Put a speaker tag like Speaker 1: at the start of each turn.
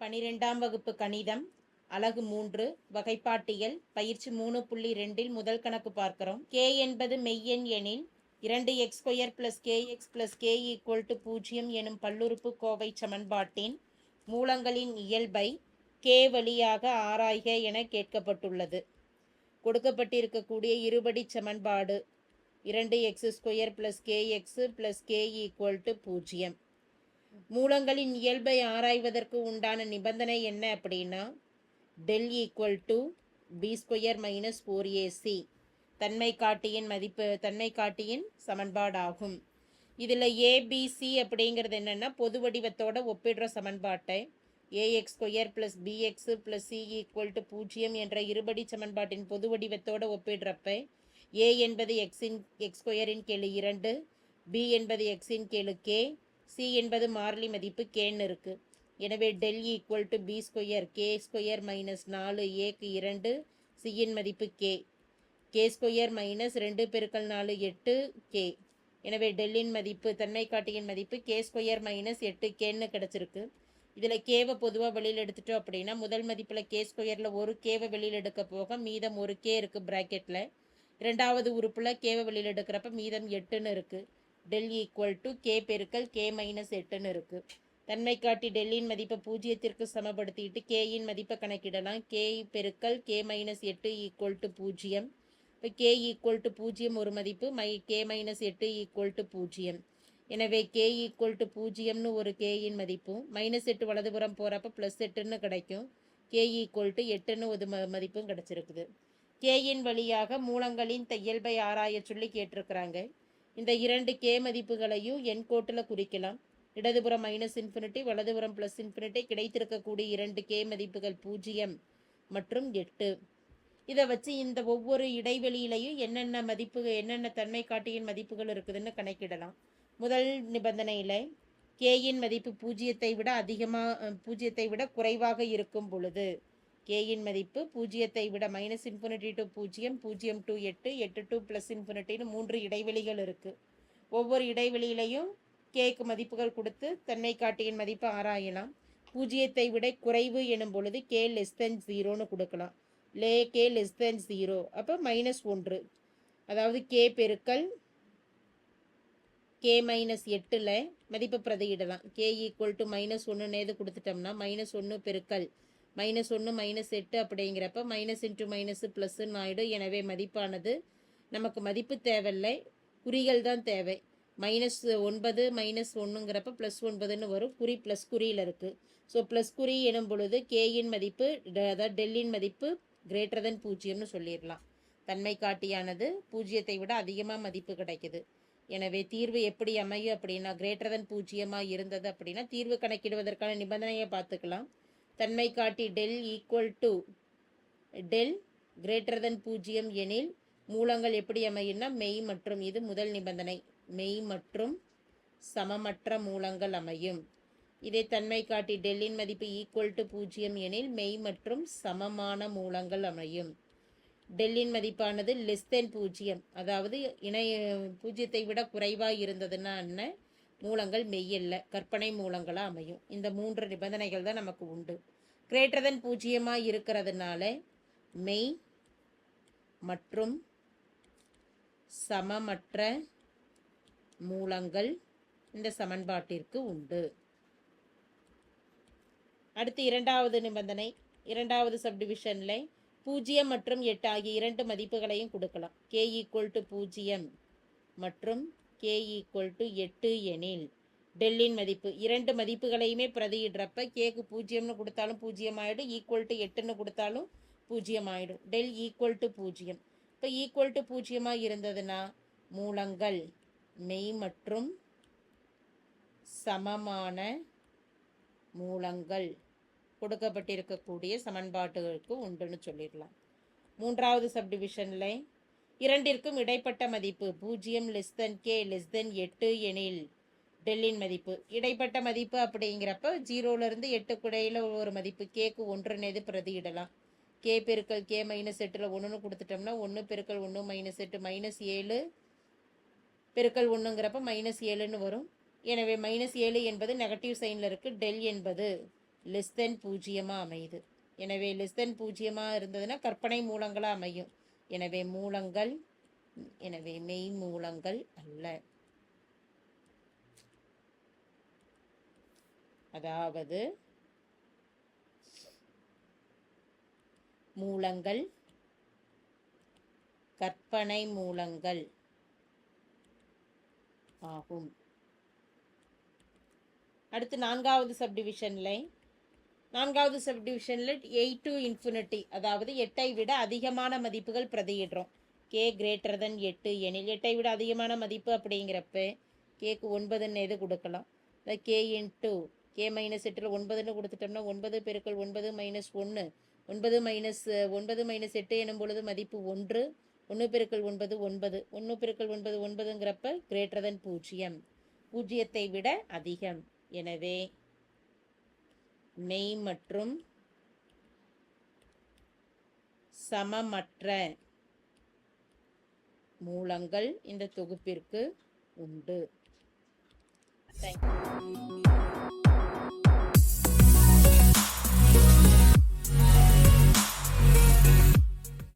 Speaker 1: 12ஆம் வகுப்பு கணிதம் அலகு 3 வகைப்பாட்டியல் பயிற்சி 3.2 முதல் கணக்கு பார்க்கிறோம். k என்பது மெய்யெண் எனில் 2x² + kx + k = 0 எனும் பல்லுறுப்பு கோவை சமன்பாட்டின் மூலங்களின் இயல்பை k வழியாக ஆராய்க என கேட்கப்பட்டுள்ளது. கொடுக்கப்பட்டிருக்கக்கூடிய இருபடி சமன்பாடு 2x² + kx + k = 0. மூலங்களின் இயல்பை ஆராய்வதற்கு உண்டான நிபந்தனை என்ன அப்படின்னா del = b² - 4ac தன்மை காட்டியின் சமன்பாடாகும். இதில் abc அப்படிங்கிறது என்னென்னா பொது வடிவத்தோட ஒப்பிடுற சமன்பாட்டை ax² + bx + c = 0 என்ற இருபடி சமன்பாட்டின் பொது வடிவத்தோட ஒப்பிடுறப்ப a என்பது x² கீழ் 2, b என்பது x கீழ் k, c என்பது மாறிலி மதிப்பு kன்னு இருக்கு. எனவே del = b² k² - 4a க்கு 2, c இன் மதிப்பு k, k² - 2 × 4 8 k. எனவே டெல்லின் மதிப்பு தன்மை காட்டியின் மதிப்பு k² - 8kன்னு கிடச்சிருக்கு. இதில் கேவை பொதுவாக வெளியில் எடுத்துட்டோம் அப்படின்னா முதல் மதிப்பில் k²ல் ஒரு கேவை வெளியில் எடுக்க போக மீதம் ஒரு k இருக்குது ப்ராக்கெட்டில். இரண்டாவது உறுப்பில் கேவை வெளியில் எடுக்கிறப்ப மீதம் 8ன்னு இருக்குது. del = k × k - 8ன்னு இருக்குது. தன்மை காட்டி டெல்லின் மதிப்பை 0க்கு சமப்படுத்திட்டு கேயின் மதிப்பை கணக்கிடலாம். k × k - 8 = 0. இப்போ k = 0 ஒரு மதிப்பு, k - 8 = 0. எனவே k = 0ன்னு ஒரு கேயின் மதிப்பும் -8 வலதுபுறம் போகிறப்ப +8ன்னு கிடைக்கும். k = 8ன்னு ஒரு மதிப்பும் கிடச்சிருக்குது. கேயின் வழியாக மூலங்களின் இயல்பை ஆராய சொல்லி கேட்டிருக்கிறாங்க. இந்த இரண்டு k மதிப்புகளையும் எண்கோட்டில் குறிக்கலாம். இடதுபுறம் -∞, வலதுபுறம் +∞, கிடைத்திருக்கக்கூடிய இரண்டு k மதிப்புகள் 0 மற்றும் 8. இதை வச்சு இந்த ஒவ்வொரு இடைவெளியிலையும் என்னென்ன தன்மை காட்டியின் மதிப்புகள் இருக்குதுன்னு கணக்கிடலாம். முதல் நிபந்தனையில் கேயின் மதிப்பு 0த்தை விட குறைவாக இருக்கும் பொழுது கேயின் மதிப்பு 0த்தை விட -∞ to 0, 0 to 8, 8 to +∞ 3 இடைவெளிகள் இருக்குது. ஒவ்வொரு இடைவெளியிலையும் கேக்கு மதிப்புகள் கொடுத்து தன்மை காட்டியின் மதிப்பை ஆராயலாம். 0த்தை விட குறைவு எனும் பொழுது k <0ன்னு கொடுக்கலாம். k <0 அப்போ -1, அதாவது k பெருக்கல் k - 8ல் மதிப்பை பிரதியிடலாம். k = -1 கொடுத்துட்டோம்னா -1 பெருக்கல் -1 -8 அப்படிங்கிறப்ப -× ஆகிடும். எனவே மதிப்பானது நமக்கு மதிப்பு தேவையில்லை, குறிகள் தான் தேவை. -9 -1ங்கிறப்ப +9ன்னு வரும். குறி ப்ளஸ் குறியில் இருக்குது. ஸோ ப்ளஸ் குறி எனும் பொழுது கேயின் மதிப்பு அதாவது டெல்லின் மதிப்பு >0ன்னு சொல்லிடலாம். தன்மை காட்டியானது 0த்தை விட அதிகமாக மதிப்பு கிடைக்குது. எனவே தீர்வு எப்படி அமையும் அப்படின்னா >0 இருந்தது அப்படின்னா தீர்வு கணக்கிடுவதற்கான நிபந்தனையை பார்த்துக்கலாம். தன்மை காட்டி del > >0 எனில் மூலங்கள் எப்படி அமையும்னா மெய் மற்றும், இது முதல் நிபந்தனை, மெய் மற்றும் சமமற்ற மூலங்கள் அமையும். இதே தன்மை காட்டி டெல்லின் மதிப்பு =0 எனில் மெய் மற்றும் சமமான மூலங்கள் அமையும். டெல்லின் மதிப்பானது <0, அதாவது 0த்தை விட குறைவாக இருந்ததுன்னா என்ன, மூலங்கள் மெய்யல்ல, கற்பனை மூலங்களாக அமையும். இந்த 3 நிபந்தனைகள் தான் நமக்கு உண்டு. >0 இருக்கிறதுனால மெய் மற்றும் சமமற்ற மூலங்கள் இந்த சமன்பாட்டிற்கு உண்டு. அடுத்து இரண்டாவது நிபந்தனை, இரண்டாவது சப்டிவிஷனில் 0 மற்றும் 8 ஆகிய இரண்டு மதிப்புகளையும் கொடுக்கலாம். k = 0 மற்றும் k = 8 எனில் டெல்லின் மதிப்பு இரண்டு மதிப்புகளையுமே பிரதியிடுறப்ப கேக்கு 0ன்னு கொடுத்தாலும் 0 ஆகிடும், =8ன்னு கொடுத்தாலும் 0 ஆகிடும். del = 0. இப்போ =0 இருந்ததுன்னா மூலங்கள் மெய் மற்றும் சமமான மூலங்கள் கொடுக்கப்பட்டிருக்கக்கூடிய சமன்பாட்டுகளுக்கு உண்டுன்னு சொல்லிடலாம். மூன்றாவது சப்டிவிஷனில் இரண்டிற்கும் இடைப்பட்ட மதிப்பு 0 k 8 எனில் டெல்லின் மதிப்பு இடைப்பட்ட மதிப்பு அப்படிங்கிறப்ப 0லேருந்து 8 இடையில ஒரு மதிப்பு கேக்கு 1 பிரதியிடலாம். k பெருக்கல் k - 8ல் 1ன்னு கொடுத்துட்டோம்னா 1 பெருக்கல் 1 - 8 -7 பெருக்கல் 1ங்கிறப்ப -7ன்னு வரும். எனவே -7 என்பது நெகட்டிவ் சைனில் இருக்குது. டெல் என்பது லெஸ் தென் 0 அமையுது. எனவே லெஸ் தென் 0 இருந்ததுன்னா கற்பனை மூலங்களாக அமையும். எனவே மூலங்கள், எனவே மெய் மூலங்கள் அல்ல. அதாவது மூலங்கள் கற்பனை மூலங்கள் ஆகும். அடுத்து நான்காவது சப்டிவிஷன்ல 8 to infinity, அதாவது 8ஐ விட அதிகமான மதிப்புகள் பிரதியிடுறோம். k greater than 8 எனில் 8ஐ விட அதிகமான மதிப்பு அப்படிங்கிறப்ப கேக்கு 9ன்னு எது கொடுக்கலாம். k இன்ட்டு k மைனஸ் 8ல் 9ன்னு கொடுத்துட்டோம்னா 9 பெருக்கல் 9 மைனஸ் 1, 9 மைனஸ் 8 எனும் பொழுது மதிப்பு 1, 1 பெருக்கல் 9 9, 1 பெருக்கல் 9 9ங்கிறப்ப greater than 0, 0ஐ விட அதிகம். எனவே மெய் மற்றும் சமமற்ற மூலங்கள் இந்த தொகுப்பிற்கு உண்டு. தேங்க்யூ.